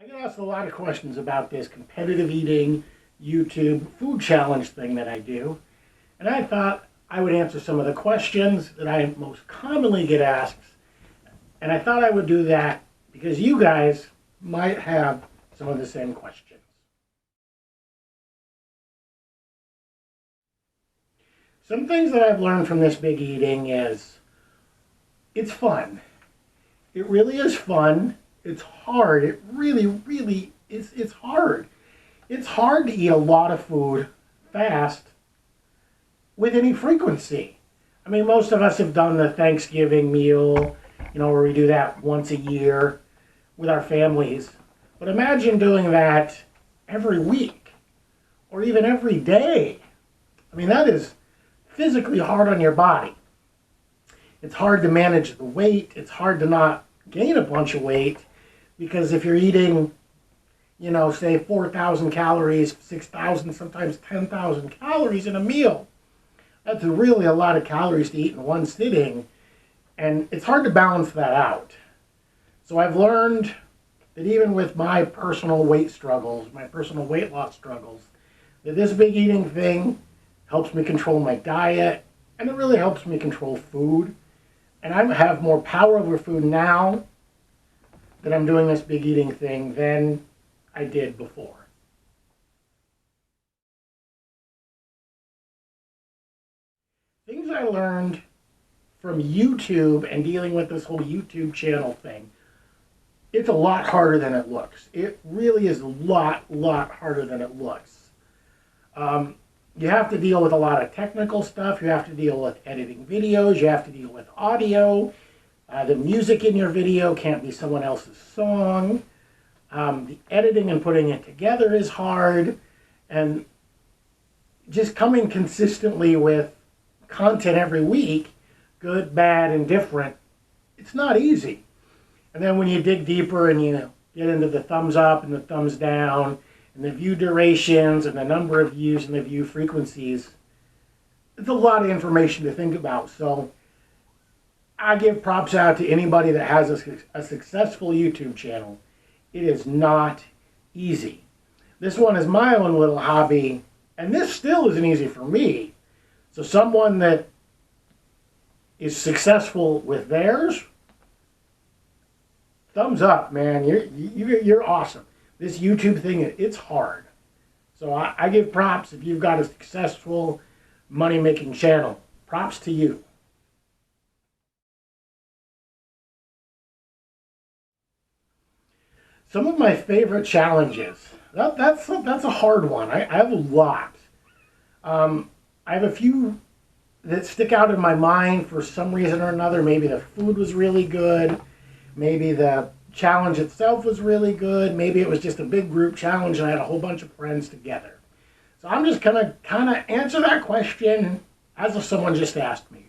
I get asked a lot of questions about this competitive eating YouTube food challenge thing that I do, and I thought I would answer some of the questions that I most commonly get asked, and I thought I would do that because you guys might have some of the same questions. Some things that I've learned from this big eating is it's fun. It really is fun. It's hard. It really is. It's hard. It's hard to eat a lot of food fast with any frequency. I mean, most of us have done the Thanksgiving meal, where we do that once a year with our families. But imagine doing that every week or even every day. I mean, that is physically hard on your body. It's hard to manage the weight. It's hard to not gain a bunch of weight because if you're eating, say 4,000 calories, 6,000, sometimes 10,000 calories in a meal, that's really a lot of calories to eat in one sitting, and it's hard to balance that out. So I've learned that even with my personal weight struggles, my personal weight loss struggles, that this big eating thing helps me control my diet, and it really helps me control food. And I have more power over food now that I'm doing this big eating thing than I did before. Things I learned from YouTube and dealing with this whole YouTube channel thing, it's a lot harder than it looks. It really is a lot harder than it looks. You have to deal with a lot of technical stuff. You have to deal with editing videos. You have to deal with audio. The music in your video can't be someone else's song. The editing and putting it together is hard. And just coming consistently with content every week, good, bad, and different, it's not easy. And then when you dig deeper and you get into the thumbs up and the thumbs down, and the view durations, and the number of views, and the view frequencies, it's a lot of information to think about. So I give props out to anybody that has a successful YouTube channel. It is not easy. This one is my own little hobby, and this still isn't easy for me. So someone that is successful with theirs, thumbs up, man. You're awesome. This YouTube thing, it's hard. So I give props if you've got a successful money-making channel. Props to you. Some of my favorite challenges. That's a hard one. I have a lot. I have a few that stick out in my mind for some reason or another. Maybe the food was really good. Maybe the challenge itself was really good. Maybe it was just a big group challenge and I had a whole bunch of friends together. So I'm just going to kind of answer that question as if someone just asked me.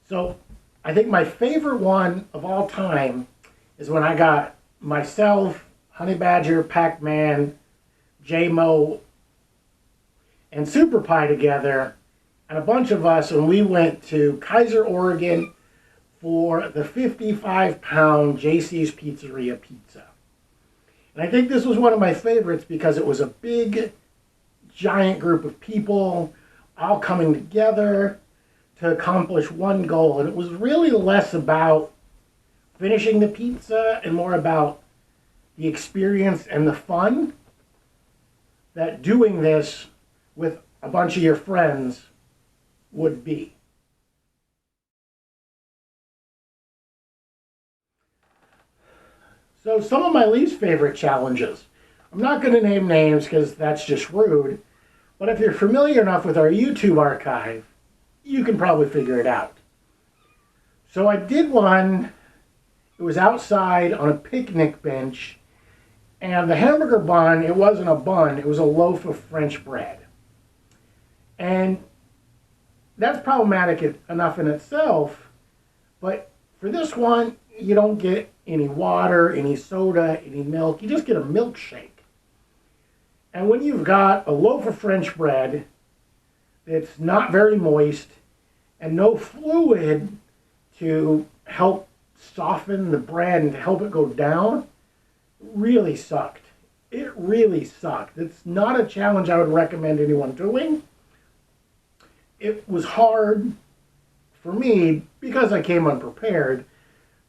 So I think my favorite one of all time is when I got myself, Honey Badger, Pac-Man, J-Mo, and Super Pie together, and a bunch of us, and we went to Kaiser, Oregon for the 55-pound JC's Pizzeria pizza. And I think this was one of my favorites because it was a big, giant group of people all coming together to accomplish one goal. And it was really less about finishing the pizza and more about the experience and the fun that doing this with a bunch of your friends would be. So some of my least favorite challenges. I'm not going to name names because that's just rude, but if you're familiar enough with our YouTube archive, you can probably figure it out. So I did one, it was outside on a picnic bench, and the hamburger bun, it wasn't a bun, it was a loaf of French bread. And that's problematic enough in itself, but for this one, you don't get any water, any soda, any milk. You just get a milkshake. And when you've got a loaf of French bread that's not very moist and no fluid to help soften the bread and to help it go down, really sucked. It really sucked. It's not a challenge I would recommend anyone doing. It was hard for me because I came unprepared.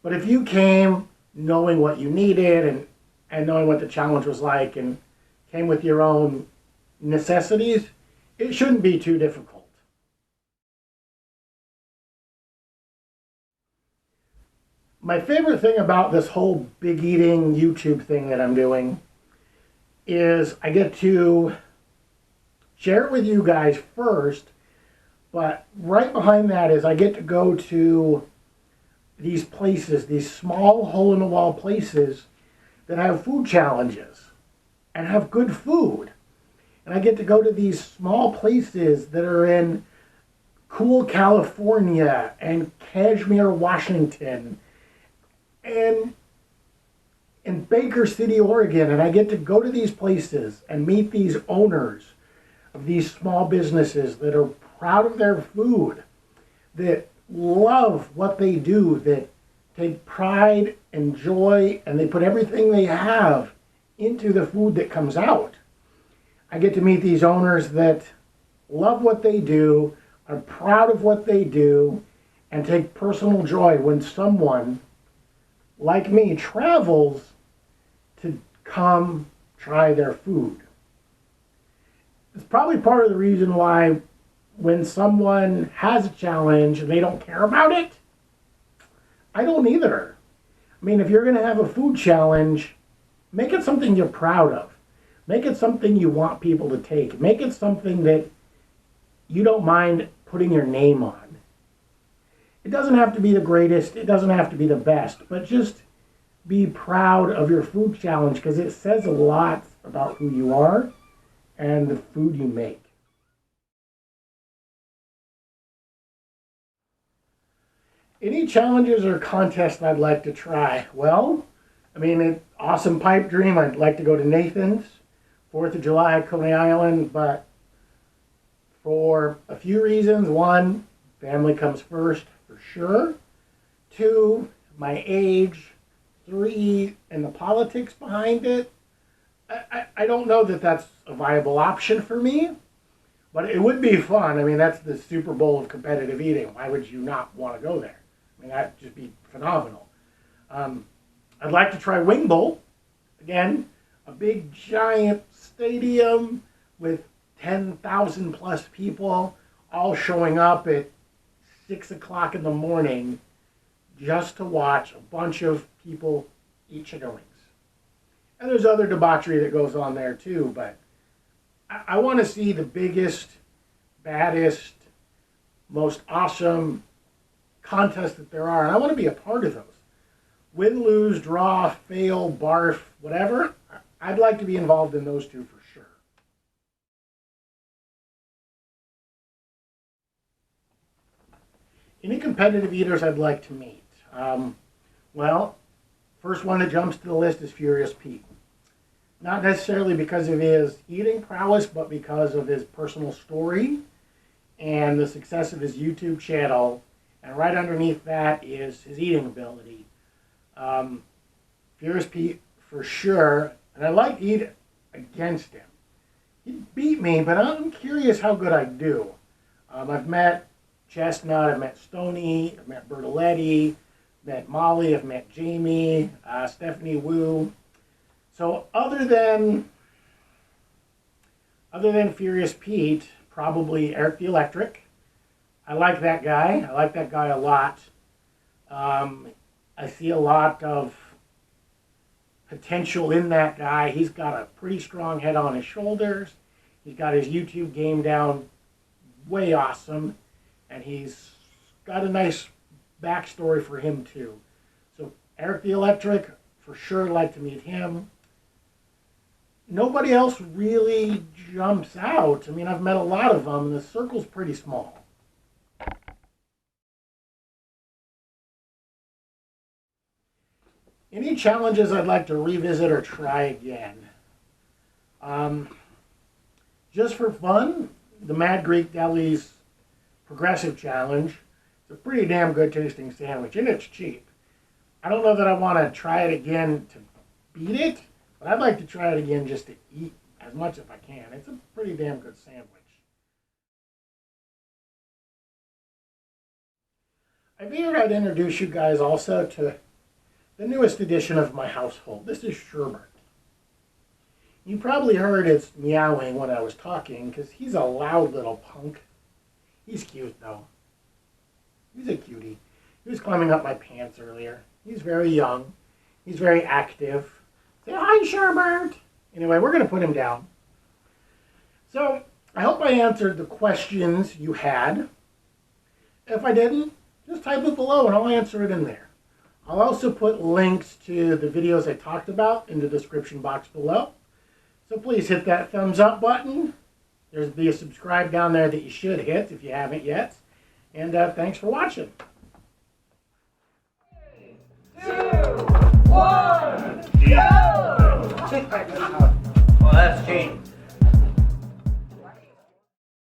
But if you came knowing what you needed and knowing what the challenge was like and came with your own necessities, it shouldn't be too difficult. My favorite thing about this whole big eating YouTube thing that I'm doing is I get to share it with you guys first, but right behind that is I get to go to these places, these small hole-in-the-wall places that have food challenges and have good food. And I get to go to these small places that are in cool California and Kashmir, Washington, and in Baker City, Oregon. And I get to go to these places and meet these owners of these small businesses that are proud of their food, that love what they do, that take pride and joy, and they put everything they have into the food that comes out. I get to meet these owners that love what they do, are proud of what they do, and take personal joy when someone like me travels to come try their food. It's probably part of the reason why when someone has a challenge and they don't care about it, I don't either. I mean, if you're going to have a food challenge, make it something you're proud of. Make it something you want people to take. Make it something that you don't mind putting your name on. It doesn't have to be the greatest. It doesn't have to be the best. But just be proud of your food challenge because it says a lot about who you are and the food you make. Any challenges or contests I'd like to try? Well, I mean, an awesome pipe dream. I'd like to go to Nathan's, 4th of July, Coney Island, but for a few reasons. One, family comes first, for sure. Two, my age. Three, and the politics behind it. I don't know that that's a viable option for me, but it would be fun. I mean, that's the Super Bowl of competitive eating. Why would you not want to go there? I mean, that'd just be phenomenal. I'd like to try Wing Bowl. Again, a big, giant stadium with 10,000 plus people all showing up at 6 o'clock in the morning just to watch a bunch of people eat chicken wings. And there's other debauchery that goes on there too, but I want to see the biggest, baddest, most awesome contests that there are, and I want to be a part of those. Win, lose, draw, fail, barf, whatever. I'd like to be involved in those two for sure. Any competitive eaters I'd like to meet? Well, first one that jumps to the list is Furious Pete. Not necessarily because of his eating prowess, but because of his personal story and the success of his YouTube channel. And right underneath that is his eating ability. Furious Pete, for sure. And I'd like to eat against him. He beat me, but I'm curious how good I do. I've met Chestnut, I've met Stoney, I've met Bertoletti, met Molly, I've met Jamie, Stephanie Wu. So other than Furious Pete, probably Eric the Electric. I like that guy. I like that guy a lot. I see a lot of potential in that guy. He's got a pretty strong head on his shoulders. He's got his YouTube game down way awesome. And he's got a nice backstory for him too. So Eric the Electric, for sure like to meet him. Nobody else really jumps out. I mean, I've met a lot of them, and the circle's pretty small. Any challenges I'd like to revisit or try again? Just for fun, the Mad Greek Deli's Progressive Challenge. It's a pretty damn good tasting sandwich, and it's cheap. I don't know that I want to try it again to beat it, but I'd like to try it again just to eat as much as I can. It's a pretty damn good sandwich. I figured I'd introduce you guys also to the newest addition of my household. This is Sherbert. You probably heard his meowing when I was talking because he's a loud little punk. He's cute though. He's a cutie. He was climbing up my pants earlier. He's very young. He's very active. Say hi, Sherbert. Anyway, we're going to put him down. So, I hope I answered the questions you had. If I didn't, just type it below and I'll answer it in there. I'll also put links to the videos I talked about in the description box below. So please hit that thumbs up button. There's a subscribe down there that you should hit if you haven't yet. And thanks for watching. 2, 1, go! Well, that's cheating.